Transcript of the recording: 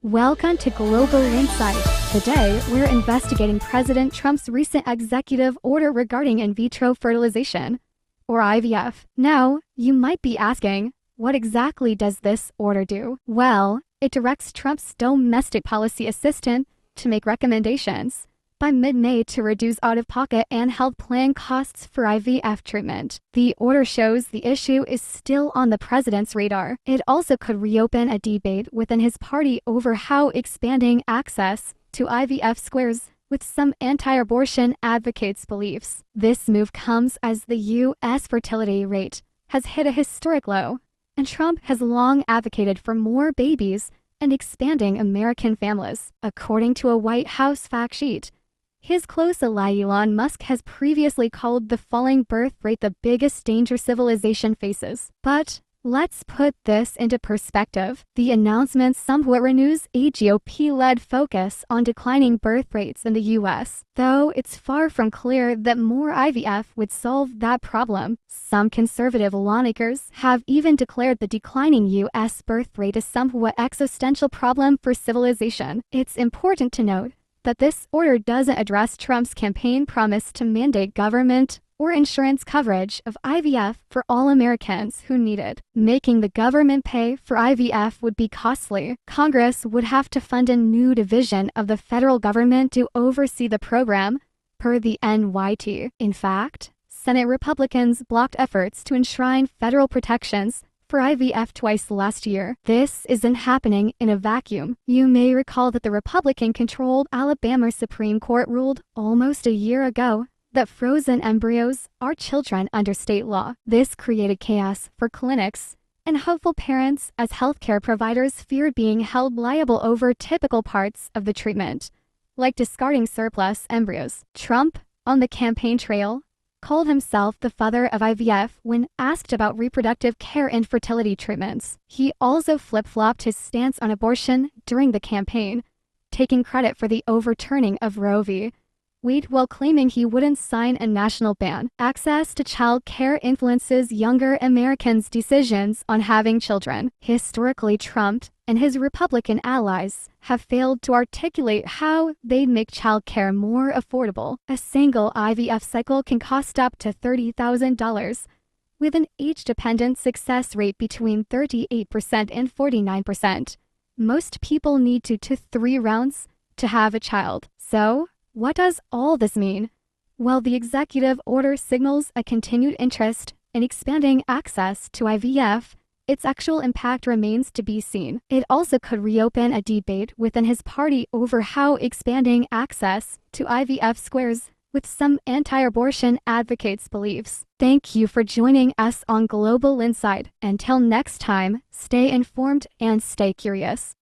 Welcome to Global Insight. Today, we're investigating President Trump's recent executive order regarding in vitro fertilization, or IVF. Now, you might be asking, what exactly does this order do? Well, it directs Trump's domestic policy assistant to make recommendations by mid-May to reduce out-of-pocket and health plan costs for IVF treatment. The order shows the issue is still on the president's radar. It also could reopen a debate within his party over how expanding access to IVF squares with some anti-abortion advocates' beliefs. This move comes as the U.S. fertility rate has hit a historic low, and Trump has long advocated for more babies and expanding American families. According to a White House fact sheet, his close ally Elon Musk has previously called the falling birth rate the biggest danger civilization faces. But let's put this into perspective. The announcement somewhat renews a GOP-led focus on declining birth rates in the U.S., though it's far from clear that more IVF would solve that problem. Some conservative lawmakers have even declared the declining U.S. birth rate a somewhat existential problem for civilization. It's important to note that this order doesn't address Trump's campaign promise to mandate government or insurance coverage of IVF for all Americans who need it. Making the government pay for IVF would be costly. Congress would have to fund a new division of the federal government to oversee the program, per the NYT. In fact, Senate Republicans blocked efforts to enshrine federal protections for IVF twice last year. This isn't happening in a vacuum. You may recall that the Republican-controlled Alabama Supreme Court ruled almost a year ago that frozen embryos are children under state law. This created chaos for clinics and hopeful parents as healthcare providers feared being held liable over typical parts of the treatment, like discarding surplus embryos. Trump, on the campaign trail, called himself the father of IVF when asked about reproductive care and fertility treatments. He also flip-flopped his stance on abortion during the campaign, taking credit for the overturning of Roe v. Wade while claiming he wouldn't sign a national ban. Access to child care influences younger Americans' decisions on having children. Historically, Trump and his Republican allies have failed to articulate how they'd make child care more affordable. A single IVF cycle can cost up to $30,000, with an age-dependent success rate between 38% and 49%. Most people need 2 to 3 rounds to have a child. So, what does all this mean? Well, the executive order signals a continued interest in expanding access to IVF. Its actual impact remains to be seen. It also could reopen a debate within his party over how expanding access to IVF squares with some anti-abortion advocates' beliefs. Thank you for joining us on Global Insight. Until next time, stay informed and stay curious.